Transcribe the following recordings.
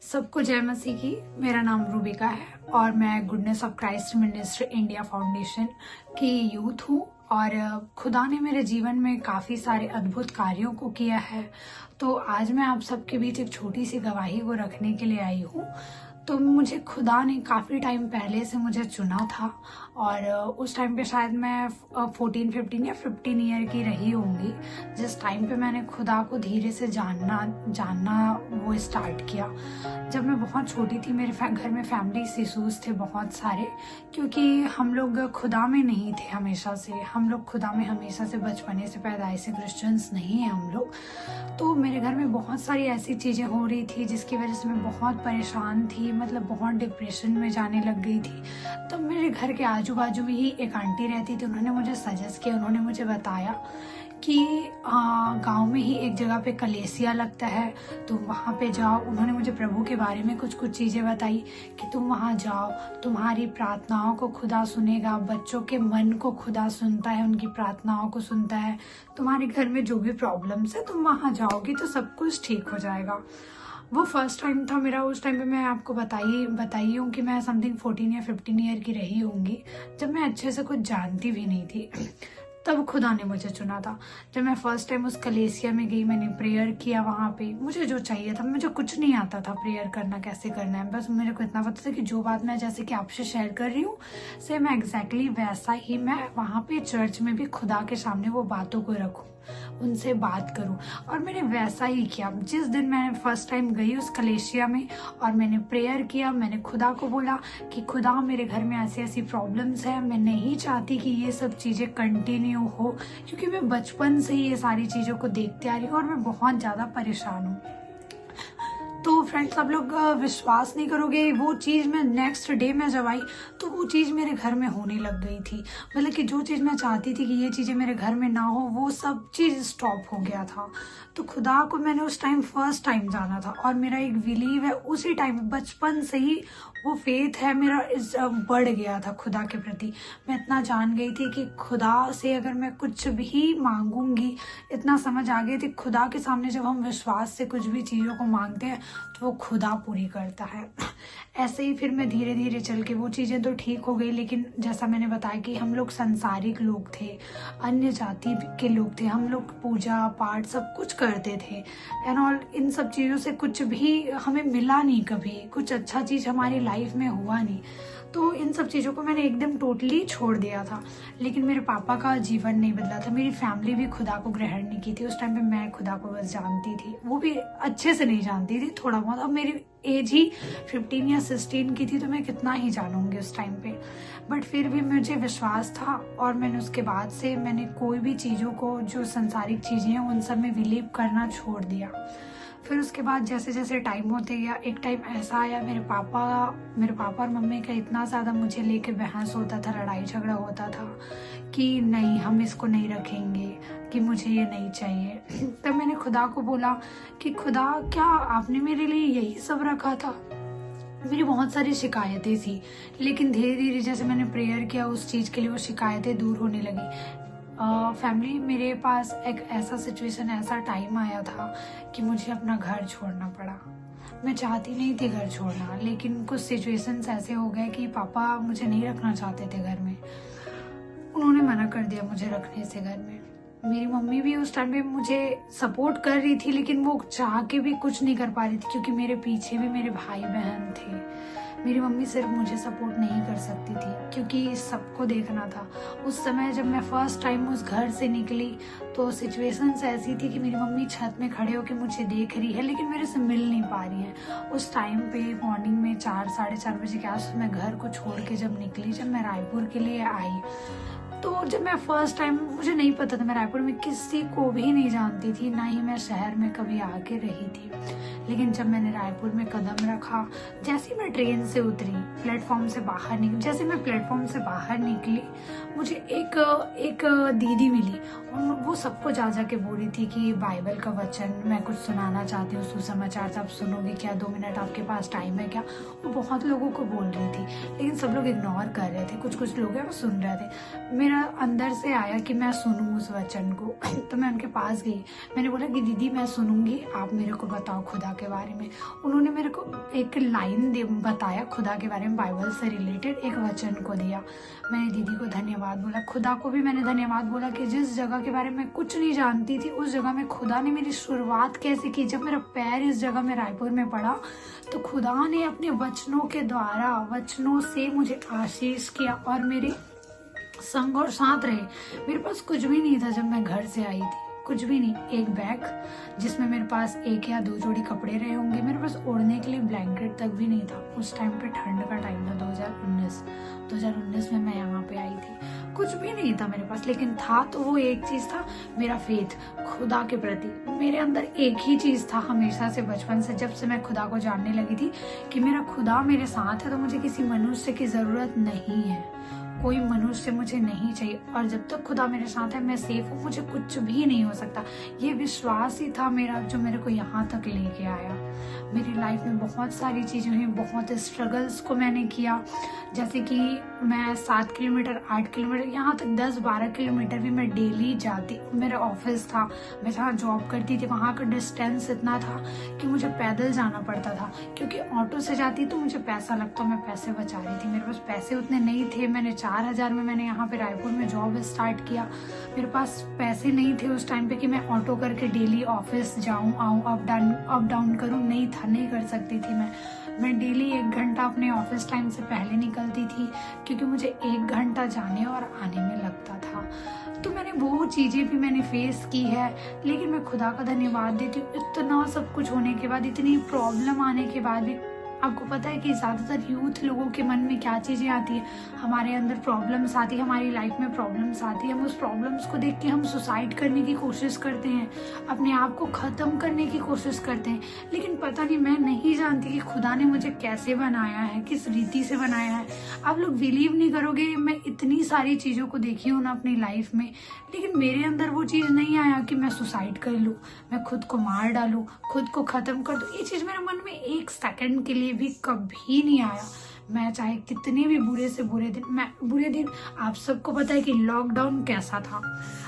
सबको जय मसीह की। मेरा नाम रूबिका है और मैं goodness of Christ ministry India foundation की यूथ हूँ। और खुदा ने मेरे जीवन में काफ़ी सारे अद्भुत कार्यों को किया है। तो आज मैं आप सबके बीच एक छोटी सी गवाही को रखने के लिए आई हूँ। तो मुझे खुदा ने काफ़ी टाइम पहले से मुझे चुना था और उस टाइम पे शायद मैं 14, 15 या 15 ईयर की रही होंगी, जिस टाइम पे मैंने खुदा को धीरे से जानना वो स्टार्ट किया। जब मैं बहुत छोटी थी, मेरे घर में फैमिली इशूज़ थे बहुत सारे, क्योंकि हम लोग खुदा में नहीं थे हमेशा से। हम लोग खुदा में हमेशा से बचपने से पैदाइश से क्रिश्चियंस नहीं हैं हम लोग। तो मेरे घर में बहुत सारी ऐसी चीज़ें हो रही थी जिसकी वजह से मैं बहुत परेशान थी, मतलब बहुत डिप्रेशन में जाने लग गई थी। तो मेरे घर के आजू बाजू में ही एक आंटी रहती थी, उन्होंने मुझे सजेस्ट किया, उन्होंने मुझे बताया कि गांव में ही एक जगह पे कलेसिया लगता है, तुम वहाँ पे जाओ। उन्होंने मुझे प्रभु के बारे में कुछ चीज़ें बताई कि तुम वहाँ जाओ, तुम्हारी प्रार्थनाओं को खुदा सुनेगा, बच्चों के मन को खुदा सुनता है, उनकी प्रार्थनाओं को सुनता है। तुम्हारे घर में जो भी प्रॉब्लम्स है, तुम वहाँ जाओगी तो सब कुछ ठीक हो जाएगा। वो फर्स्ट टाइम था मेरा। उस टाइम पे मैं आपको बताई हूँ कि मैं समथिंग 14 या 15 ईयर की रही होंगी, जब मैं अच्छे से कुछ जानती भी नहीं थी। तब खुदा ने मुझे चुना था। जब मैं फर्स्ट टाइम उस कलेसिया में गई, मैंने प्रेयर किया वहाँ पे। मुझे जो चाहिए था, मुझे कुछ नहीं आता था प्रेयर करना कैसे करना है, बस मेरे को इतना पता था कि जो बात मैं जैसे कि आपसे शेयर कर रही हूँ, सेम एग्जैक्टली वैसा ही मैं वहाँ पे चर्च में भी खुदा के सामने वो बातों को रखूँ, उनसे बात करूं। और मैंने वैसा ही किया। जिस दिन मैं फर्स्ट टाइम गई उस कलेशिया में और मैंने प्रेयर किया, मैंने खुदा को बोला कि खुदा, मेरे घर में ऐसी ऐसी प्रॉब्लम्स है, मैं नहीं चाहती कि ये सब चीज़ें कंटिन्यू हो, क्योंकि मैं बचपन से ही ये सारी चीज़ों को देखते आ रही हूँ और मैं बहुत ज़्यादा परेशान हूँ। तो फ्रेंड्स, आप लोग विश्वास नहीं करोगे, वो चीज़ मैं नेक्स्ट डे में जब आई तो वो चीज़ मेरे घर में होने लग गई थी। मतलब कि जो चीज़ मैं चाहती थी कि ये चीज़ें मेरे घर में ना हो, वो सब चीज़ स्टॉप हो गया था। तो खुदा को मैंने उस टाइम फर्स्ट टाइम जाना था और मेरा एक बिलीव है, उसी टाइम बचपन से ही वो फेथ है मेरा बढ़ गया था खुदा के प्रति। मैं इतना जान गई थी कि खुदा से अगर मैं कुछ भी मांगूंगी, इतना समझ आ गई थी खुदा के सामने जब हम विश्वास से कुछ भी चीज़ों को मांगते हैं तो वो खुदा पूरी करता है। ऐसे ही फिर मैं धीरे धीरे चल के वो चीज़ें तो ठीक हो गई, लेकिन जैसा मैंने बताया कि हम लोग संसारिक लोग थे, अन्य जाति के लोग थे, हम लोग पूजा पाठ सब कुछ करते थे एंड ऑल। इन सब चीज़ों से कुछ भी हमें मिला नहीं, कभी कुछ अच्छा चीज़ हमारी लाइफ में हुआ नहीं। तो इन सब चीज़ों को मैंने एकदम टोटली छोड़ दिया था। लेकिन मेरे पापा का जीवन नहीं बदला था, मेरी फैमिली भी खुदा को ग्रहण नहीं की थी। उस टाइम पे मैं खुदा को बस जानती थी, वो भी अच्छे से नहीं जानती थी, थोड़ा बहुत। अब मेरी एज ही 15 या 16 की थी, तो मैं कितना ही जानूंगी उस टाइम पे। बट फिर भी मुझे विश्वास था और मैंने उसके बाद से मैंने कोई भी चीज़ों को, जो संसारिक चीज़ें हैं, उन सब में बिलीव करना छोड़ दिया। फिर उसके बाद जैसे जैसे टाइम होते गया, एक टाइम ऐसा आया, मेरे पापा और मम्मी का इतना ज़्यादा मुझे लेके बहस होता था, लड़ाई झगड़ा होता था कि नहीं, हम इसको नहीं रखेंगे, कि मुझे ये नहीं चाहिए। तब मैंने खुदा को बोला कि खुदा, क्या आपने मेरे लिए यही सब रखा था? मेरी बहुत सारी शिकायतें थी, लेकिन धीरे धीरे जैसे मैंने प्रेयर किया उस चीज़ के लिए, वो शिकायतें दूर होने लगी। फैमिली, मेरे पास एक ऐसा सिचुएशन, ऐसा टाइम आया था कि मुझे अपना घर छोड़ना पड़ा। मैं चाहती नहीं थी घर छोड़ना, लेकिन कुछ सिचुएशंस ऐसे हो गए कि पापा मुझे नहीं रखना चाहते थे घर में। उन्होंने मना कर दिया मुझे रखने से घर में। मेरी मम्मी भी उस टाइम पे मुझे सपोर्ट कर रही थी, लेकिन वो चाह के भी कुछ नहीं कर पा रही थी, क्योंकि मेरे पीछे भी मेरे भाई बहन थे। मेरी मम्मी सिर्फ मुझे सपोर्ट नहीं कर सकती थी, क्योंकि सबको देखना था। उस समय जब मैं फर्स्ट टाइम उस घर से निकली तो सिचुएशंस ऐसी थी कि मेरी मम्मी छत में खड़े होकर मुझे देख रही है, लेकिन मेरे से मिल नहीं पा रही है। उस टाइम पे मॉर्निंग में 4, 4:30 बजे के आसपास मैं घर को छोड़ के जब निकली, जब मैं रायपुर के लिए आई, तो जब मैं फर्स्ट टाइम, मुझे नहीं पता था, मैं रायपुर में किसी को भी नहीं जानती थी, ना ही मैं शहर में कभी आके रही थी। लेकिन जब मैंने रायपुर में कदम रखा, जैसे मैं ट्रेन से उतरी, प्लेटफॉर्म से बाहर निकली, जैसे मैं प्लेटफॉर्म से बाहर निकली, मुझे एक दीदी मिली और वो सबको जा जा के बोल रही थी कि बाइबल का वचन मैं कुछ सुनाना चाहती हूँ, सुसमाचार, आप सुनोगे क्या? 2 मिनट आपके पास टाइम है क्या? वो बहुत लोगों को बोल रही थी, लेकिन सब लोग इग्नोर कर रहे थे। कुछ लोग हैं वो सुन रहे थे। मेरा अंदर से आया कि मैं सुनूं उस वचन को। तो मैं उनके पास गई, मैंने बोला कि दीदी मैं सुनूंगी, आप मेरे को बताओ खुदा खुदा के बारे में। उन्होंने मेरे को एक लाइन बताया खुदा के बारे में, बाइबल से रिलेटेड एक वचन को दिया। मैंने दीदी को धन्यवाद बोला, खुदा को भी मैंने धन्यवाद बोला कि जिस जगह के बारे में कुछ नहीं जानती थी उस जगह में खुदा ने मेरी शुरुआत कैसे की। जब मेरा पैर इस जगह में रायपुर में पड़ा तो खुदा ने अपने वचनों के द्वारा, वचनों से मुझे आशीष किया और मेरे संग और साथ रहे। मेरे पास कुछ भी नहीं था जब मैं घर से आई थी, कुछ भी नहीं। एक बैग जिसमें मेरे पास 1 या 2 जोड़ी कपड़े रहे होंगे, मेरे पास ओढ़ने के लिए ब्लैंकेट तक भी नहीं था। उस टाइम पे ठंड का टाइम था, 2019 में मैं यहाँ पे आई थी। कुछ भी नहीं था मेरे पास, लेकिन था तो वो एक चीज था, मेरा फेथ खुदा के प्रति। मेरे अंदर एक ही चीज था हमेशा से, बचपन से, जब से मैं खुदा को जानने लगी थी कि मेरा खुदा मेरे साथ है तो मुझे किसी मनुष्य की जरूरत नहीं है, कोई मनुष्य मुझे नहीं चाहिए। और जब तक खुदा मेरे साथ है मैं सेफ हूँ, मुझे कुछ भी नहीं हो सकता। ये विश्वास ही था मेरा जो मेरे को यहाँ तक लेके आया। मेरी लाइफ में बहुत सारी चीजें हुई, बहुत स्ट्रगल्स को मैंने किया। जैसे कि मैं 7 किलोमीटर, 8 किलोमीटर, यहाँ तक 10-12 किलोमीटर भी मैं डेली जाती। मेरा ऑफिस था, मैं जहाँ जॉब करती थी वहाँ का डिस्टेंस इतना था कि मुझे पैदल जाना पड़ता था, क्योंकि ऑटो से जाती तो मुझे पैसा लगता, मैं पैसे बचा रही थी। मेरे पास पैसे उतने नहीं थे। मैंने 4,000 में मैंने यहाँ पे रायपुर में जॉब स्टार्ट किया। मेरे पास पैसे नहीं थे उस टाइम पे कि मैं ऑटो करके डेली ऑफिस जाऊँ, आऊँ, अप डाउन करूँ, नहीं था, नहीं कर सकती थी मैं डेली 1 घंटा अपने ऑफिस टाइम से पहले निकलती थी, क्योंकि मुझे 1 घंटा जाने और आने में लगता था। तो मैंने वो चीजें भी मैंने फेस की है, लेकिन मैं खुदा का धन्यवाद देती हूँ। इतना सब कुछ होने के बाद, इतनी प्रॉब्लम आने के बाद भी, आपको पता है कि ज्यादातर यूथ लोगों के मन में क्या चीजें आती है, हमारे अंदर प्रॉब्लम्स आती है, हमारी लाइफ में प्रॉब्लम्स आती है, हम उस प्रॉब्लम्स को देख के हम सुसाइड करने की कोशिश करते हैं, अपने आप को खत्म करने की कोशिश करते हैं। लेकिन पता नहीं, मैं नहीं जानती कि खुदा ने मुझे कैसे बनाया है, किस रीति से बनाया है। आप लोग बिलीव नहीं करोगे, मैं इतनी सारी चीजों को देखी हूँ ना अपनी लाइफ में, लेकिन मेरे अंदर वो चीज नहीं आया कि मैं सुसाइड कर लूँ, मैं खुद को मार डालूं, खुद को खत्म कर दूं। ये चीज मेरे मन में 1 सेकंड के लिए भी कभी नहीं आया। मैं चाहे कितने भी बुरे से बुरे दिन, आप सबको पता है कि लॉकडाउन कैसा था।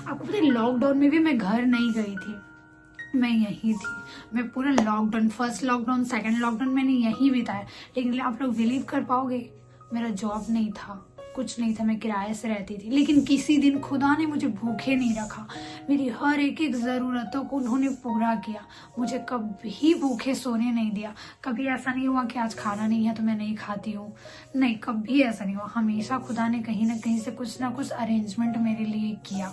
आपको पता है लॉकडाउन में भी मैं घर नहीं गई थी, मैं यहीं थी। मैं पूरा lockdown, first lockdown, second lockdown मैंने यहीं बिताया। लेकिन आप लोग बिलीव कर पाओगे, मेरा जॉब नहीं था, कुछ नहीं था, मैं किराए से रहती थी। लेकिन किसी दिन खुदा ने मुझे भूखे नहीं रखा, मेरी हर एक जरूरतों को उन्होंने पूरा किया। मुझे कभी भूखे सोने नहीं दिया। कभी ऐसा नहीं हुआ कि आज खाना नहीं है तो मैं नहीं खाती हूँ, नहीं, कभी ऐसा नहीं हुआ। हमेशा खुदा ने कहीं ना कहीं से कुछ ना कुछ अरेंजमेंट मेरे लिए किया।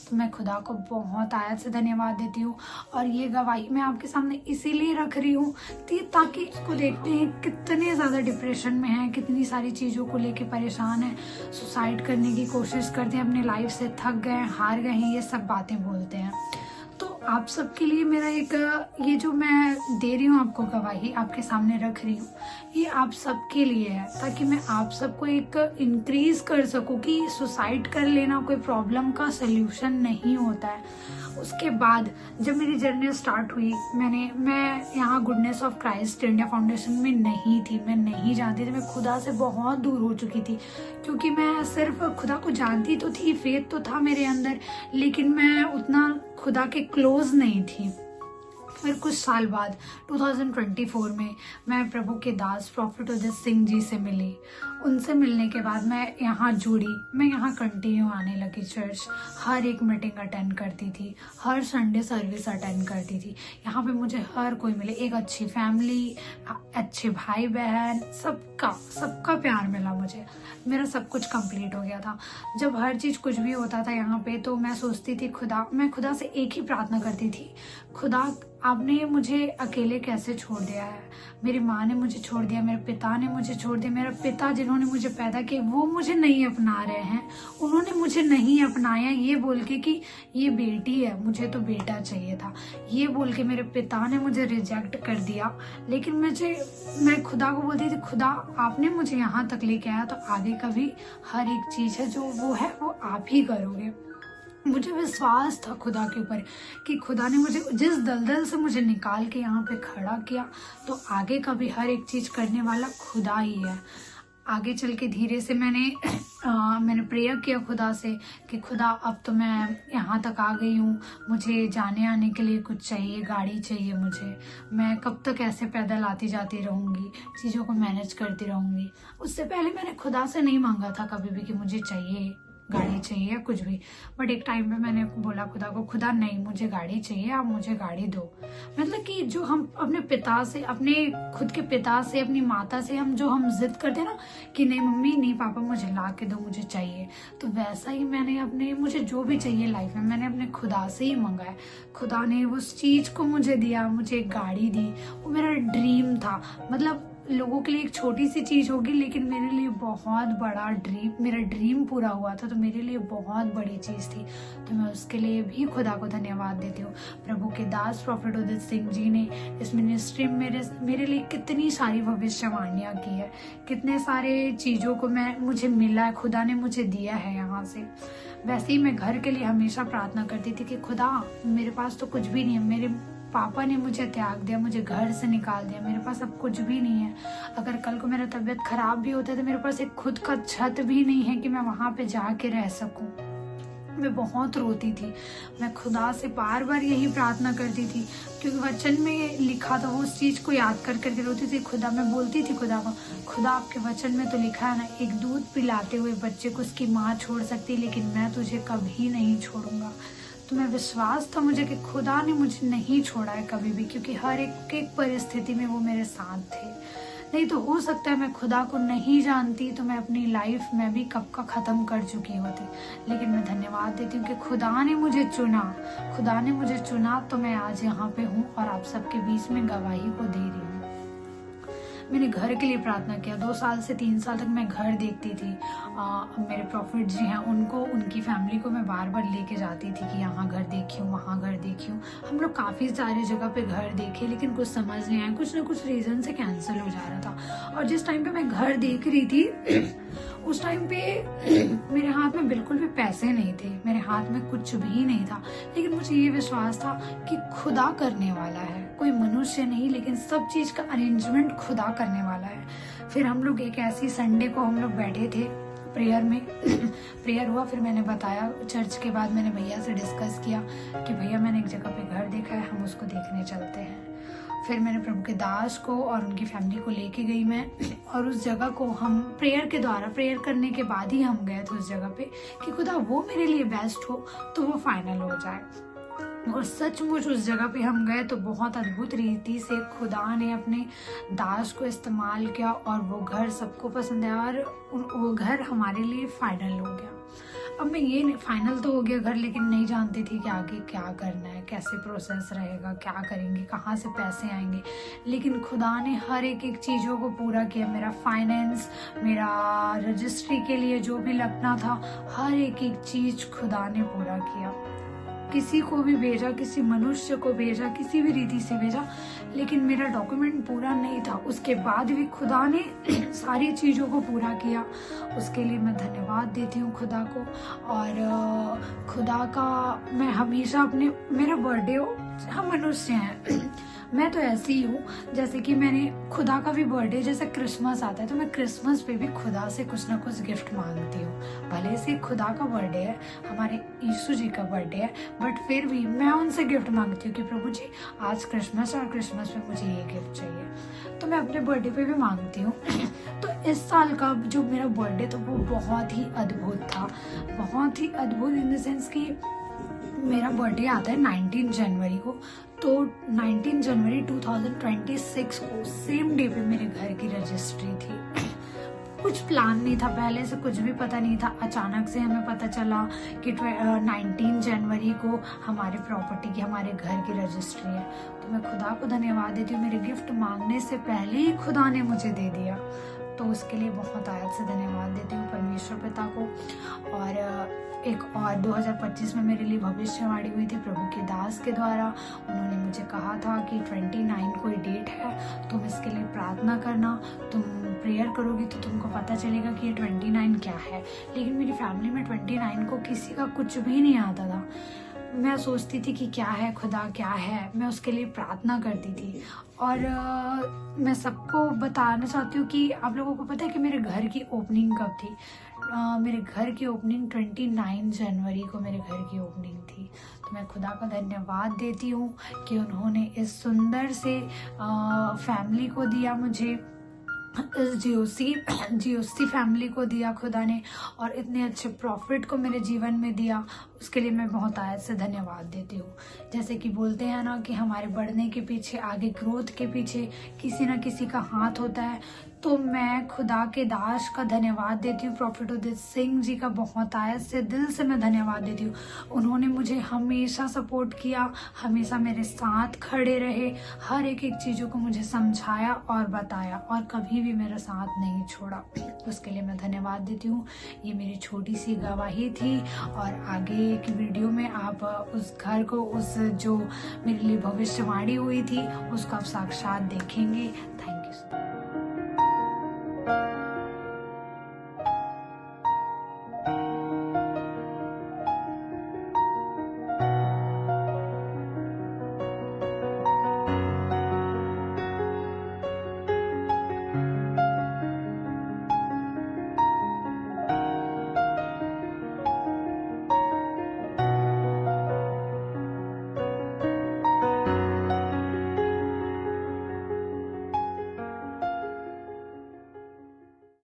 तो मैं खुदा को बहुत आयत से धन्यवाद देती हूँ। और ये गवाही मैं आपके सामने इसीलिए रख रही हूँ ताकि इसको देखते हैं कितने ज़्यादा डिप्रेशन में हैं, कितनी सारी चीज़ों को लेके परेशान हैं, सुसाइड करने की कोशिश करते हैं, अपनी लाइफ से थक गए, हार गए हैं, ये सब बातें बोलते हैं। तो आप सबके लिए मेरा एक ये जो मैं दे रही हूँ आपको गवाही, आपके सामने रख रही हूँ, ये आप सबके लिए है, ताकि मैं आप सबको एक इंक्रीज कर सकूँ कि सुसाइड कर लेना कोई प्रॉब्लम का सल्यूशन नहीं होता है। उसके बाद जब मेरी जर्नी स्टार्ट हुई, मैं यहाँ goodness of Christ India foundation में नहीं थी, मैं नहीं जानती थी, मैं खुदा से बहुत दूर हो चुकी थी, क्योंकि मैं सिर्फ खुदा को जानती तो थी, फेथ तो था मेरे अंदर, लेकिन मैं उतना खुदा के क्लोज नहीं थी। फिर कुछ साल बाद 2024 में मैं प्रभु के दास प्रॉफिट उदित सिंह जी से मिली। उनसे मिलने के बाद मैं यहाँ जुड़ी, मैं यहाँ कंटिन्यू आने लगी चर्च, हर एक मीटिंग अटेंड करती थी, हर संडे सर्विस अटेंड करती थी। यहाँ पे मुझे हर कोई मिले, एक अच्छी फैमिली, अच्छे भाई बहन, सबका प्यार मिला मुझे। मेरा सब कुछ कंप्लीट हो गया था। जब हर चीज़ कुछ भी होता था यहाँ पे तो मैं सोचती थी मैं खुदा से एक ही प्रार्थना करती थी, खुदा आपने मुझे अकेले कैसे छोड़ दिया है। मेरी माँ ने मुझे छोड़ दिया, मेरे पिता ने मुझे छोड़ दिया, मेरे पिता जिन्होंने मुझे पैदा किया वो मुझे नहीं अपना रहे हैं, उन्होंने मुझे नहीं अपनाया ये बोल के कि ये बेटी है, मुझे तो बेटा चाहिए था, ये बोल के मेरे पिता ने मुझे रिजेक्ट कर दिया। लेकिन मैं खुदा को बोलती थी, खुदा आपने मुझे यहाँ तक लेके आया तो आगे का भी हर एक चीज़ है जो वो है वो आप ही करोगे। मुझे विश्वास था खुदा के ऊपर कि खुदा ने मुझे जिस दलदल से मुझे निकाल के यहाँ पे खड़ा किया तो आगे का भी हर एक चीज करने वाला खुदा ही है। आगे चल के धीरे से मैंने प्रेयर किया खुदा से कि खुदा अब तो मैं यहाँ तक आ गई हूँ, मुझे जाने आने के लिए कुछ चाहिए, गाड़ी चाहिए मुझे। मैं कब तक ऐसे पैदल आती जाती रहूँगी, चीज़ों को मैनेज करती रहूँगी। उससे पहले मैंने खुदा से नहीं मांगा था कभी भी कि मुझे चाहिए गाड़ी चाहिए या कुछ भी। बट एक टाइम पे मैंने बोला खुदा को, खुदा नहीं, मुझे गाड़ी चाहिए, आप मुझे गाड़ी दो। मतलब कि जो हम अपने पिता से, अपने खुद के पिता से, अपनी माता से हम जिद करते हैं ना कि नहीं मम्मी, नहीं पापा, मुझे ला के दो, मुझे चाहिए, तो वैसा ही मैंने मुझे जो भी चाहिए लाइफ में मैंने अपने खुदा से ही मंगाया। खुदा ने उस चीज को मुझे दिया, मुझे एक गाड़ी दी। वो मेरा ड्रीम था। मतलब लोगों के लिए एक छोटी सी चीज होगी, लेकिन मेरे लिए बहुत बड़ा मेरा ड्रीम पूरा हुआ था, तो मेरे लिए बहुत बड़ी चीज थी। तो मैं उसके लिए भी खुदा को धन्यवाद देती हूँ। प्रभु के दास प्रॉफिट उदित सिंह जी ने इस मिनिस्ट्री में मेरे लिए कितनी सारी भविष्यवाणियां की है, कितने सारे चीजों को मुझे मिला है, खुदा ने मुझे दिया है यहाँ से। वैसे ही मैं घर के लिए हमेशा प्रार्थना करती थी कि खुदा, मेरे पास तो कुछ भी नहीं है, मेरे पापा ने मुझे त्याग दिया, मुझे घर से निकाल दिया, मेरे पास अब कुछ भी नहीं है। अगर कल को मेरा तबीयत खराब भी होता है तो मेरे पास एक खुद का छत भी नहीं है कि मैं वहां पे जाके रह सकूं। मैं बहुत रोती थी। मैं खुदा से बार बार यही प्रार्थना करती थी, क्योंकि वचन में लिखा था, उस चीज को याद कर करके रोती थी। खुदा, मैं बोलती थी खुदा को, खुदा आपके वचन में तो लिखा है ना, एक दूध पिलाते हुए बच्चे को उसकी माँ छोड़ सकती, लेकिन मैं तुझे कभी नहीं छोड़ूंगा। तो मैं विश्वास था मुझे कि खुदा ने मुझे नहीं छोड़ा है कभी भी, क्योंकि हर एक परिस्थिति में वो मेरे साथ थे। नहीं तो हो सकता है मैं खुदा को नहीं जानती तो मैं अपनी लाइफ में भी कब का खत्म कर चुकी होती। लेकिन मैं धन्यवाद देती हूँ कि खुदा ने मुझे चुना, तो मैं आज यहाँ पे हूँ और आप सबके बीच में गवाही को दे रही हूँ। मैंने घर के लिए प्रार्थना किया। 2 साल से 3 साल तक मैं घर देखती थी। मेरे प्रॉफिट जी हैं, उनकी फैमिली को मैं बार बार लेके जाती थी कि यहाँ घर देखी हूँ, वहाँ घर देखी हूँ। हम लोग काफ़ी सारे जगह पे घर देखे, लेकिन कुछ समझ नहीं आया, कुछ ना कुछ रीज़न से कैंसिल हो जा रहा था। और जिस टाइम पे मैं घर देख रही थी उस टाइम पे मेरे हाथ में बिल्कुल भी पैसे नहीं थे, मेरे हाथ में कुछ भी नहीं था। लेकिन मुझे ये विश्वास था कि खुदा करने वाला है, कोई मनुष्य नहीं, लेकिन सब चीज का अरेंजमेंट खुदा करने वाला है। फिर हम लोग एक ऐसी संडे को हम लोग बैठे थे प्रेयर में प्रेयर हुआ। फिर मैंने बताया चर्च के बाद, मैंने भैया से डिस्कस किया कि भैया मैंने एक जगह पे घर देखा है, हम उसको देखने चलते हैं। फिर मैंने प्रभु के दास को और उनकी फैमिली को लेके गई मैं, और उस जगह को हम प्रेयर करने के बाद ही हम गए थे उस जगह पे कि खुदा वो मेरे लिए बेस्ट हो तो वो फाइनल हो जाए। और सचमुच उस जगह पे हम गए तो बहुत अद्भुत रीति से खुदा ने अपने दास को इस्तेमाल किया और वो घर सबको पसंद आया और वो घर हमारे लिए फाइनल हो गया। अब मैं ये फाइनल तो हो गया घर, लेकिन नहीं जानती थी कि आगे क्या करना है, कैसे प्रोसेस रहेगा, क्या करेंगे, कहाँ से पैसे आएंगे। लेकिन खुदा ने हर एक चीज़ों को पूरा किया। मेरा फाइनेंस, मेरा रजिस्ट्री के लिए जो भी लगना था, हर एक चीज़ खुदा ने पूरा किया। किसी को भी भेजा, किसी मनुष्य को भेजा, किसी भी रीति से भेजा, लेकिन मेरा डॉक्यूमेंट पूरा नहीं था। उसके बाद भी खुदा ने सारी चीज़ों को पूरा किया। उसके लिए मैं धन्यवाद देती हूँ खुदा को। और खुदा का मैं हमेशा मेरा बर्थडे हो, हम मनुष्य हैं मैं तो ऐसी ही हूँ, जैसे कि मैंने खुदा का भी बर्थडे, जैसे क्रिसमस आता है तो मैं क्रिसमस पे भी खुदा से कुछ ना कुछ गिफ्ट मांगती हूँ। भले से खुदा का बर्थडे है, हमारे यीशु जी का बर्थडे है, बट फिर भी मैं उनसे गिफ्ट मांगती हूँ कि प्रभु जी आज क्रिसमस और क्रिसमस पे मुझे ये गिफ्ट चाहिए। तो मैं अपने बर्थडे पे भी मांगती हूँ। तो इस साल का जो मेरा बर्थडे था वो बहुत ही अद्भुत था, बहुत ही अद्भुत इन द सेंस कि मेरा बर्थडे आता है 19 जनवरी को। तो 19 जनवरी 2026 को सेम डे पे मेरे घर की रजिस्ट्री थी। कुछ प्लान नहीं था, पहले से कुछ भी पता नहीं था। अचानक से हमें पता चला कि 19 जनवरी को हमारे प्रॉपर्टी की, हमारे घर की रजिस्ट्री है। तो मैं खुदा को धन्यवाद देती हूँ, मेरे गिफ्ट मांगने से पहले ही खुदा ने मुझे दे दिया। तो उसके लिए बहुत आयत से धन्यवाद देती हूँ परमेश्वर पिता को। और एक और 2025 में मेरे लिए भविष्यवाणी हुई थी प्रभु के दास के द्वारा। उन्होंने मुझे कहा था कि 29 कोई डेट है, तुम इसके लिए प्रार्थना करना, तुम प्रेयर करोगी तो तुमको पता चलेगा कि ये 29 क्या है। लेकिन मेरी फैमिली में 29 को किसी का कुछ भी नहीं आता था। मैं सोचती थी कि क्या है खुदा, क्या है, मैं उसके लिए प्रार्थना करती थी। और मैं सबको बताना चाहती हूँ कि आप लोगों को पता है कि मेरे घर की ओपनिंग कब थी? मेरे घर की ओपनिंग 29 जनवरी को मेरे घर की ओपनिंग थी। तो मैं खुदा का धन्यवाद देती हूँ कि उन्होंने इस सुंदर से फैमिली को दिया मुझे, इस जीओसी फैमिली को दिया खुदा ने, और इतने अच्छे प्रॉफिट को मेरे जीवन में दिया। उसके लिए मैं बहुत आयत से धन्यवाद देती हूँ। जैसे कि बोलते हैं ना कि हमारे बढ़ने के पीछे, आगे ग्रोथ के पीछे किसी ना किसी का हाथ होता है। तो मैं खुदा के दास का धन्यवाद देती हूँ, प्रॉफिट उदित सिंह जी का बहुत आयत से दिल से मैं धन्यवाद देती हूँ। उन्होंने मुझे हमेशा सपोर्ट किया, हमेशा मेरे साथ खड़े रहे, हर एक चीज़ों को मुझे समझाया और बताया, और कभी भी मेरा साथ नहीं छोड़ा। उसके लिए मैं धन्यवाद देती हूँ। ये मेरी छोटी सी गवाही थी, और आगे की वीडियो में आप उस घर को, उस जो मेरे लिए भविष्यवाणी हुई थी, उसको आप साक्षात देखेंगे।